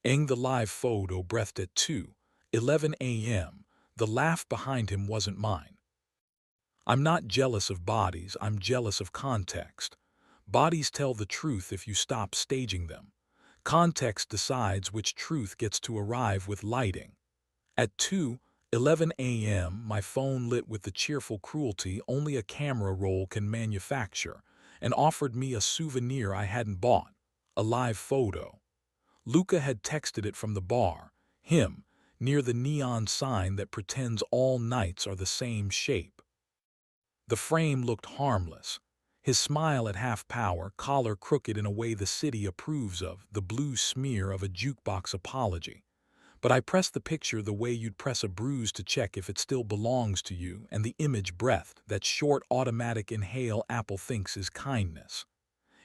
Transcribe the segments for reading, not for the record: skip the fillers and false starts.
Eng the live photo breathed at 2:11 a.m. The laugh behind him wasn't mine. I'm not jealous of bodies, I'm jealous of context. Bodies tell the truth if you stop staging them. Context decides which truth gets to arrive with lighting. At 2:11 a.m., my phone lit with the cheerful cruelty only a camera roll can manufacture, and offered me a souvenir I hadn't bought, a live photo. Luca had texted it from the bar, him, near the neon sign that pretends all nights are the same shape. The frame looked harmless. His smile at half power, collar crooked in a way the city approves of, the blue smear of a jukebox apology. But I pressed the picture the way you'd press a bruise to check if it still belongs to you, and the image breathed, that short automatic inhale Apple thinks is kindness.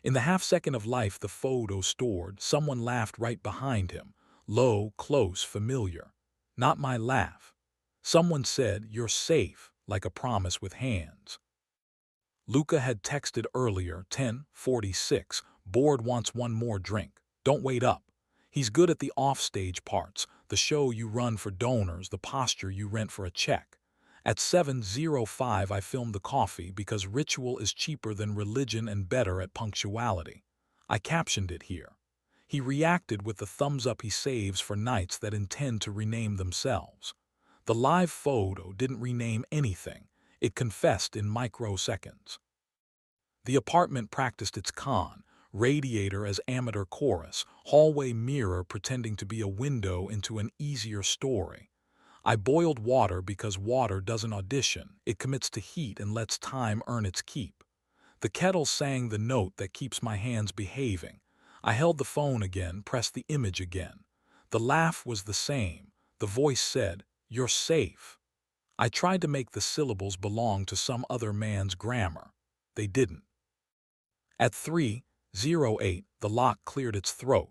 In the half-second of life the photo stored, someone laughed right behind him, low, close, familiar. Not my laugh. Someone said, "You're safe," like a promise with hands. Luca had texted earlier, 10:46, "Bored, wants one more drink. Don't wait up." He's good at the offstage parts, the show you run for donors, the posture you rent for a check. At 7:05 I filmed the coffee because ritual is cheaper than religion and better at punctuality. I captioned it here. He reacted with the thumbs up he saves for nights that intend to rename themselves. The live photo didn't rename anything. It confessed in microseconds. The apartment practiced its con, radiator as amateur chorus, hallway mirror pretending to be a window into an easier story. I boiled water because water doesn't audition, it commits to heat and lets time earn its keep. The kettle sang the note that keeps my hands behaving. I held the phone again, pressed the image again. The laugh was the same. The voice said, "You're safe." I tried to make the syllables belong to some other man's grammar. They didn't. At 3:08, the lock cleared its throat.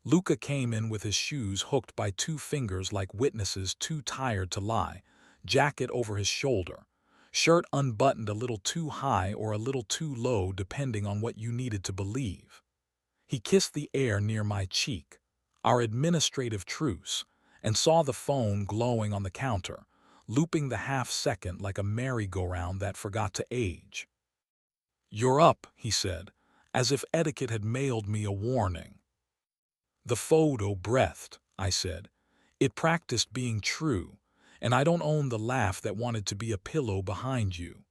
Luca came in with his shoes hooked by two fingers like witnesses too tired to lie, jacket over his shoulder, shirt unbuttoned a little too high or a little too low depending on what you needed to believe. He kissed the air near my cheek, our administrative truce, and saw the phone glowing on the counter, looping the half-second like a merry-go-round that forgot to age. "You're up," he said, as if etiquette had mailed me a warning. "The photo breathed," I said. "It practiced being true, and I don't own the laugh that wanted to be a pillow behind you."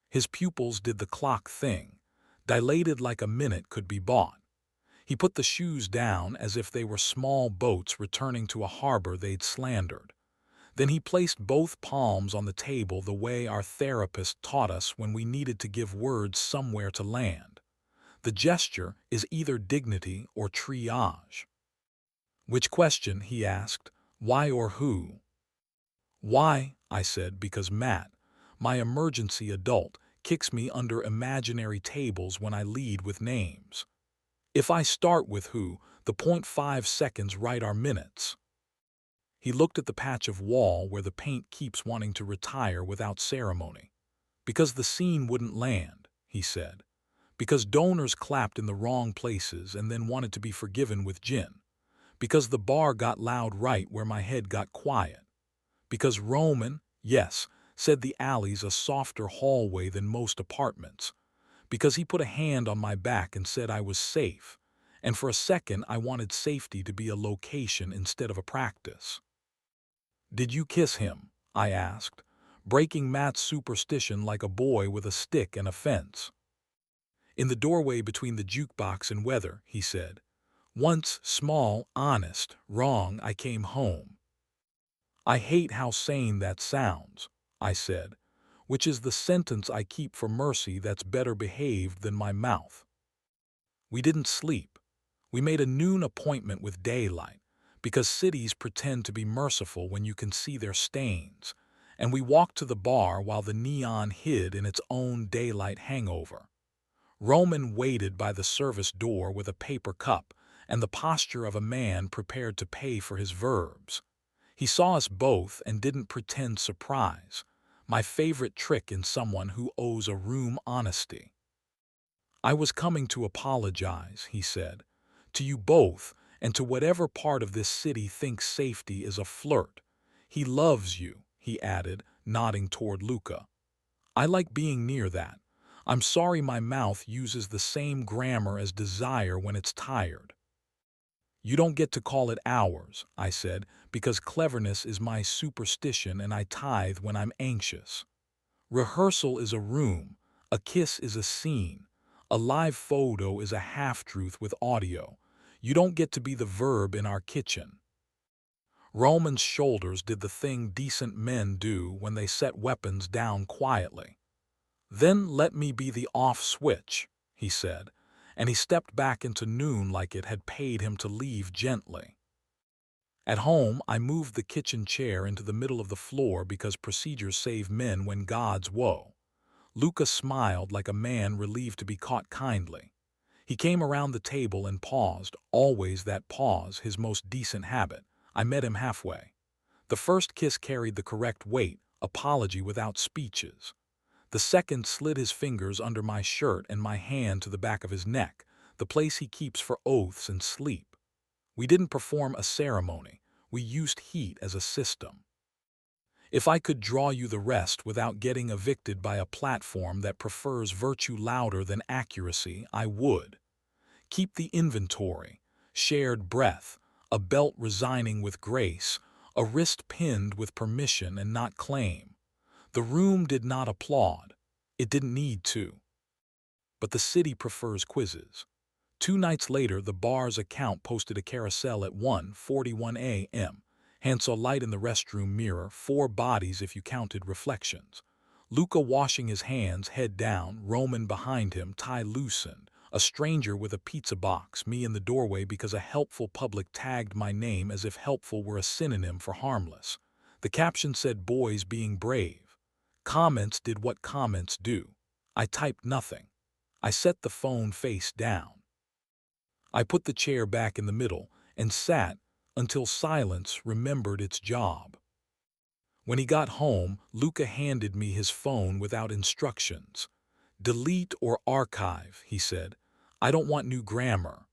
His pupils did the clock thing, dilated like a minute could be bought. He put the shoes down as if they were small boats returning to a harbor they'd slandered. Then he placed both palms on the table the way our therapist taught us when we needed to give words somewhere to land. The gesture is either dignity or triage. "Which question?" he asked. "Why or who?" "Why," I said, "because Matt, my emergency adult, kicks me under imaginary tables when I lead with names. If I start with who, the 0.5 seconds right are minutes." He looked at the patch of wall where the paint keeps wanting to retire without ceremony. "Because the scene wouldn't land," he said. "Because donors clapped in the wrong places and then wanted to be forgiven with gin. Because the bar got loud right where my head got quiet. Because Roman, yes, said the alley's a softer hallway than most apartments. Because he put a hand on my back and said I was safe. And for a second I wanted safety to be a location instead of a practice." "Did you kiss him?" I asked, breaking Matt's superstition like a boy with a stick and a fence. "In the doorway between the jukebox and weather," he said. "Once, small, honest, wrong, I came home." "I hate how sane that sounds," I said, which is the sentence I keep for mercy that's better behaved than my mouth. We didn't sleep. We made a noon appointment with daylight, because cities pretend to be merciful when you can see their stains, and we walked to the bar while the neon hid in its own daylight hangover. Roman waited by the service door with a paper cup and the posture of a man prepared to pay for his verbs. He saw us both and didn't pretend surprise, my favorite trick in someone who owes a room honesty. "I was coming to apologize," he said, "to you both And to whatever part of this city thinks safety is a flirt, he loves you, he added, nodding toward Luca. I like being near that. I'm sorry my mouth uses the same grammar as desire when it's tired. You don't get to call it ours, I said, because cleverness is my superstition and I tithe when I'm anxious. Rehearsal is a room, a kiss is a scene, a live photo is a half-truth with audio. You don't get to be the verb in our kitchen. Roman's shoulders did the thing decent men do when they set weapons down quietly. Then let me be the off switch, he said, and he stepped back into noon like it had paid him to leave gently. At home, I moved the kitchen chair into the middle of the floor because procedures save men when gods woe. Luca smiled like a man relieved to be caught kindly. He came around the table and paused, always that pause, his most decent habit. I met him halfway. The first kiss carried the correct weight, apology without speeches. The second slid his fingers under my shirt and my hand to the back of his neck, the place he keeps for oaths and sleep. We didn't perform a ceremony. We used heat as a system. If I could draw you the rest without getting evicted by a platform that prefers virtue louder than accuracy, I would. Keep the inventory, shared breath, a belt resigning with grace, a wrist pinned with permission and not claim. The room did not applaud. It didn't need to. But the city prefers quizzes. 2 nights later, the bar's account posted a carousel at 1:41 a.m. Hand saw light in the restroom mirror, 4 bodies if you counted reflections. Luca washing his hands, head down, Roman behind him, tie loosened. A stranger with a pizza box, me in the doorway because a helpful public tagged my name as if helpful were a synonym for harmless. The caption said, "Boys being brave." Comments did what comments do. I typed nothing. I set the phone face down. I put the chair back in the middle and sat until silence remembered its job. When he got home, Luca handed me his phone without instructions. "Delete or archive," he said. "I don't want new grammar."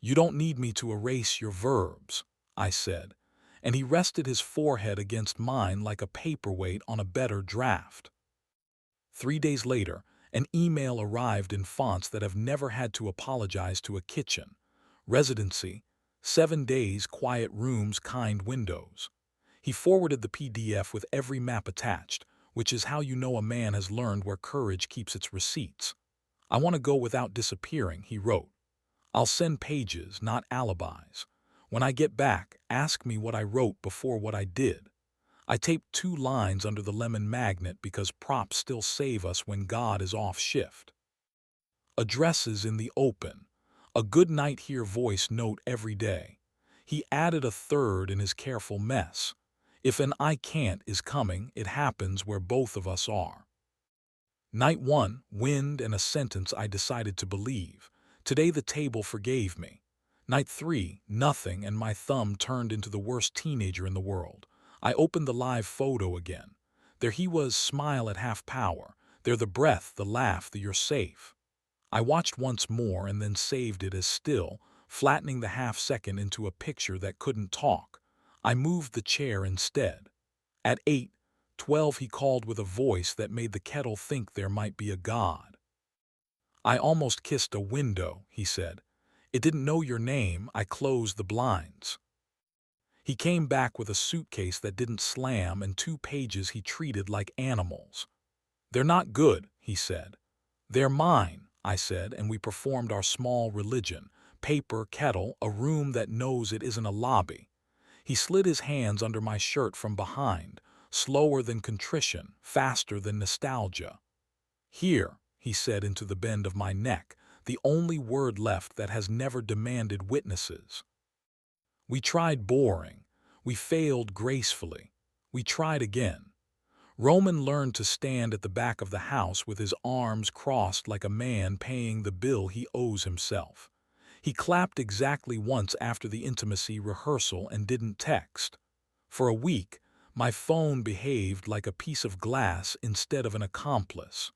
"You don't need me to erase your verbs," I said, and he rested his forehead against mine like a paperweight on a better draft. 3 days later, an email arrived in fonts that have never had to apologize to a kitchen. Residency, 7 days, quiet rooms, kind windows. He forwarded the PDF with every map attached, which is how you know a man has learned where courage keeps its receipts. "I want to go without disappearing," he wrote. "I'll send pages, not alibis. When I get back, ask me what I wrote before what I did." I taped 2 lines under the lemon magnet because props still save us when God is off shift. Addresses in the open. A good night here voice note every day. He added a third in his careful mess. If an "I can't" is coming, it happens where both of us are. Night 1, wind and a sentence I decided to believe. Today the table forgave me. Night 3, nothing, and my thumb turned into the worst teenager in the world. I opened the live photo again. There he was, smile at half power. There the breath, the laugh, the "you're safe." I watched once more and then saved it as still, flattening the half-second into a picture that couldn't talk. I moved the chair instead. At 8:12 he called with a voice that made the kettle think there might be a God. "I almost kissed a window," he said. "It didn't know your name. I closed the blinds." He came back with a suitcase that didn't slam and 2 pages he treated like animals. "They're not good," he said. "They're mine," I said, and we performed our small religion. Paper, kettle, a room that knows it isn't a lobby. He slid his hands under my shirt from behind, slower than contrition, faster than nostalgia. "Here," he said into the bend of my neck, the only word left that has never demanded witnesses. We tried boring. We failed gracefully. We tried again. Roman learned to stand at the back of the house with his arms crossed like a man paying the bill he owes himself. He clapped exactly once after the intimacy rehearsal and didn't text. For a week, my phone behaved like a piece of glass instead of an accomplice.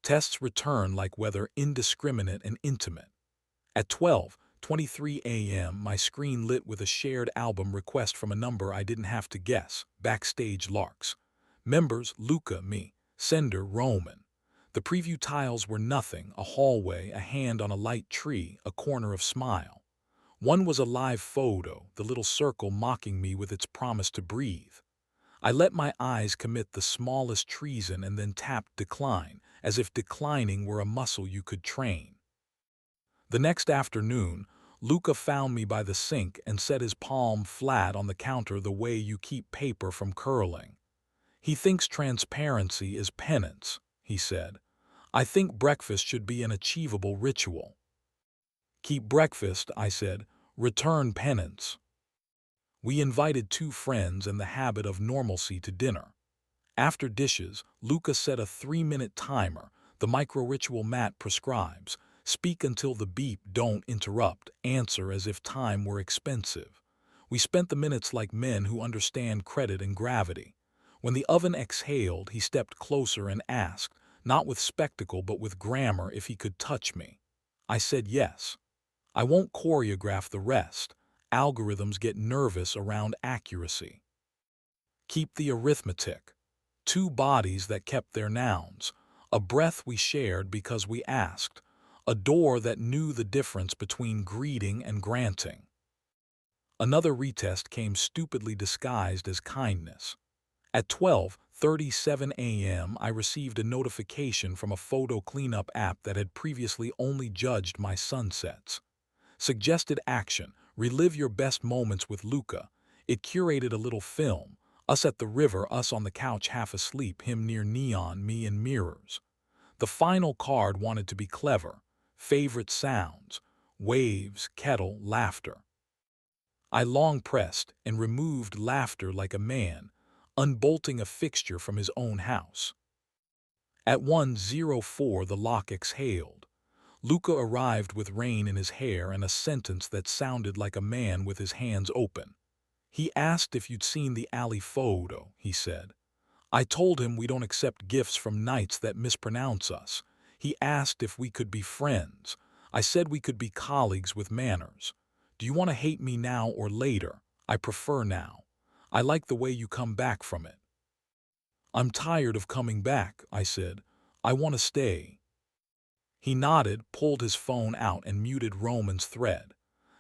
Tests returned like weather, indiscriminate and intimate. At 12, 12:23 a.m., my screen lit with a shared album request from a number I didn't have to guess, Backstage Larks. Members, Luca, me. Sender, Roman. The preview tiles were nothing, a hallway, a hand on a light tree, a corner of smile. One was a live photo, the little circle mocking me with its promise to breathe. I let my eyes commit the smallest treason and then tapped decline, as if declining were a muscle you could train. The next afternoon, Luca found me by the sink and set his palm flat on the counter the way you keep paper from curling. He thinks transparency is penance, he said. I think breakfast should be an achievable ritual. Keep breakfast, I said. Return penance. We invited 2 friends and the habit of normalcy to dinner. After dishes, Luca set a 3-minute timer, the micro-ritual Matt prescribes. Speak until the beep, don't interrupt, answer as if time were expensive. We spent the minutes like men who understand credit and gravity. When the oven exhaled, he stepped closer and asked, not with spectacle but with grammar, if he could touch me. I said yes. I won't choreograph the rest. Algorithms get nervous around accuracy. Keep the arithmetic. 2 bodies that kept their nouns. A breath we shared because we asked. A door that knew the difference between greeting and granting. Another retest came stupidly disguised as kindness. At 12:37 a.m., I received a notification from a photo cleanup app that had previously only judged my sunsets. Suggested action, relive your best moments with Luca. It curated a little film, us at the river, us on the couch half asleep, him near neon, me in mirrors. The final card wanted to be clever. Favorite sounds, waves, kettle, laughter. I long pressed and removed laughter like a man, unbolting a fixture from his own house. At 1:04 the lock exhaled. Luca arrived with rain in his hair and a sentence that sounded like a man with his hands open. He asked if you'd seen the alley photo, he said. I told him we don't accept gifts from knights that mispronounce us. He asked if we could be friends. I said we could be colleagues with manners. Do you want to hate me now or later? I prefer now. I like the way you come back from it. I'm tired of coming back, I said. I want to stay. He nodded, pulled his phone out and muted Roman's thread.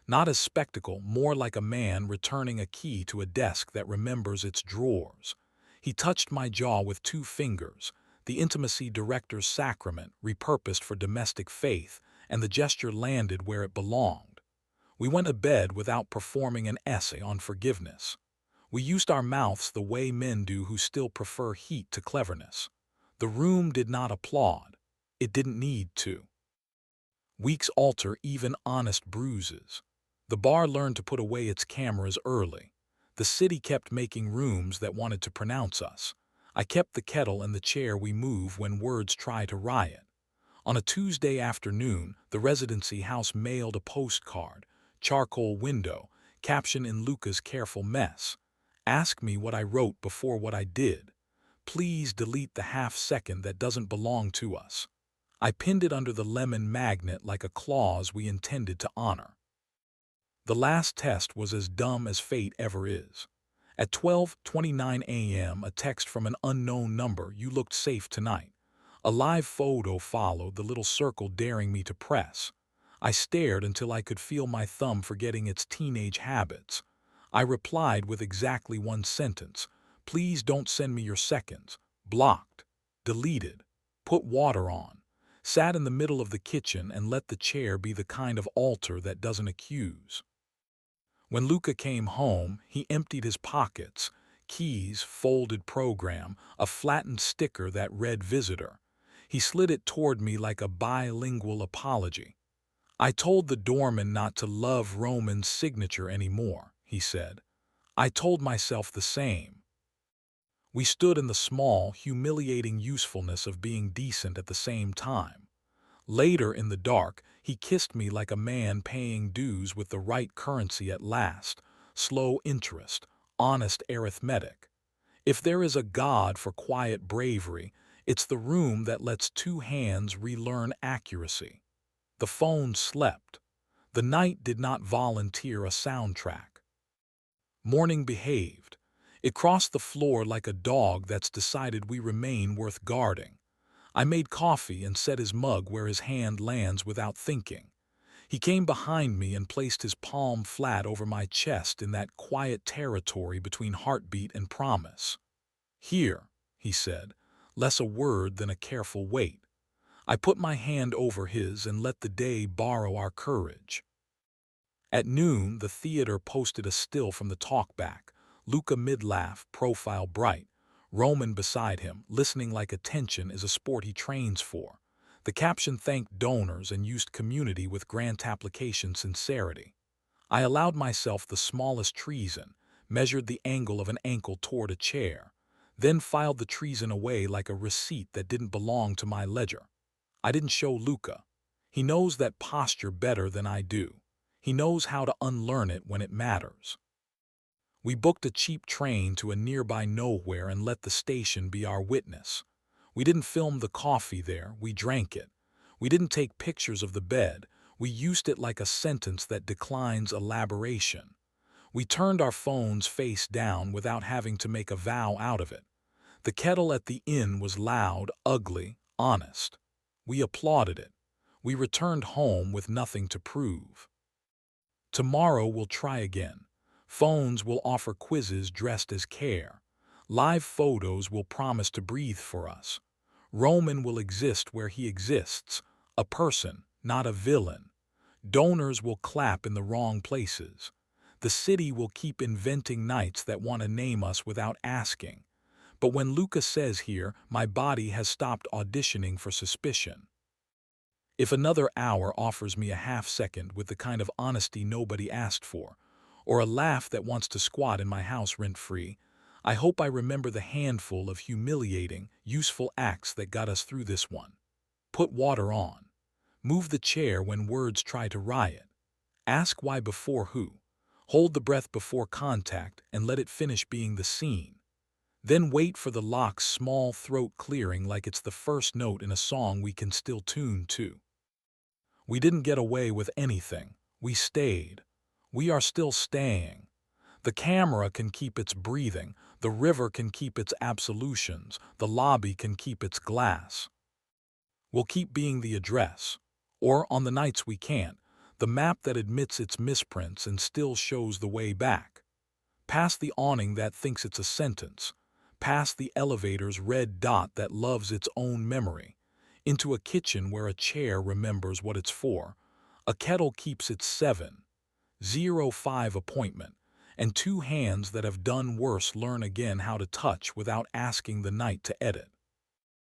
Not as spectacle, more like a man returning a key to a desk that remembers its drawers. He touched my jaw with 2 fingers, the intimacy director's sacrament repurposed for domestic faith, and the gesture landed where it belonged. We went to bed without performing an essay on forgiveness. We used our mouths the way men do who still prefer heat to cleverness. The room did not applaud. It didn't need to. Weeks alter even honest bruises. The bar learned to put away its cameras early. The city kept making rooms that wanted to pronounce us. I kept the kettle and the chair we move when words try to riot. On a Tuesday afternoon, the residency house mailed a postcard, charcoal window, caption in Luca's careful mess. Ask me what I wrote before what I did. Please delete the half-second that doesn't belong to us. I pinned it under the lemon magnet like a clause we intended to honor. The last test was as dumb as fate ever is. At 12:29 a.m., a text from an unknown number, you looked safe tonight. A live photo followed, the little circle daring me to press. I stared until I could feel my thumb forgetting its teenage habits. I replied with exactly 1 sentence. Please don't send me your seconds. Blocked. Deleted. Put water on. Sat in the middle of the kitchen and let the chair be the kind of altar that doesn't accuse. When Luca came home, he emptied his pockets, keys, folded program, a flattened sticker that read visitor. He slid it toward me like a bilingual apology. I told the doorman not to love Roman's signature anymore, he said. I told myself the same. We stood in the small, humiliating usefulness of being decent at the same time. Later in the dark, he kissed me like a man paying dues with the right currency at last, slow interest, honest arithmetic. If there is a God for quiet bravery, it's the room that lets 2 hands relearn accuracy. The phone slept. The night did not volunteer a soundtrack. Morning behaved. It crossed the floor like a dog that's decided we remain worth guarding. I made coffee and set his mug where his hand lands without thinking. He came behind me and placed his palm flat over my chest in that quiet territory between heartbeat and promise. "Here," he said, less a word than a careful wait. I put my hand over his and let the day borrow our courage. At noon, the theater posted a still from the talkback. Luca mid-laugh, profile bright. Roman beside him, listening like attention is a sport he trains for. The caption thanked donors and used community with grant application sincerity. I allowed myself the smallest treason, measured the angle of an ankle toward a chair, then filed the treason away like a receipt that didn't belong to my ledger. I didn't show Luca. He knows that posture better than I do. He knows how to unlearn it when it matters. We booked a cheap train to a nearby nowhere and let the station be our witness. We didn't film the coffee there, we drank it. We didn't take pictures of the bed, we used it like a sentence that declines elaboration. We turned our phones face down without having to make a vow out of it. The kettle at the inn was loud, ugly, honest. We applauded it. We returned home with nothing to prove. Tomorrow we'll try again. Phones will offer quizzes dressed as care. Live photos will promise to breathe for us. Roman will exist where he exists, a person, not a villain. Donors will clap in the wrong places. The city will keep inventing nights that want to name us without asking. But when Luca says here, my body has stopped auditioning for suspicion. If another hour offers me a half-second with the kind of honesty nobody asked for, or a laugh that wants to squat in my house rent-free, I hope I remember the handful of humiliating, useful acts that got us through this one. Put water on. Move the chair when words try to riot. Ask why before who. Hold the breath before contact and let it finish being the scene. Then wait for the lock's small throat clearing like it's the first note in a song we can still tune to. We didn't get away with anything. We stayed. We are still staying. The camera can keep its breathing, the river can keep its absolutions, the lobby can keep its glass. We'll keep being the address, or on the nights we can't, the map that admits its misprints and still shows the way back. Past the awning that thinks it's a sentence, past the elevator's red dot that loves its own memory, into a kitchen where a chair remembers what it's for, a kettle keeps its 7:05 appointment, and two hands that have done worse learn again how to touch without asking the night to edit.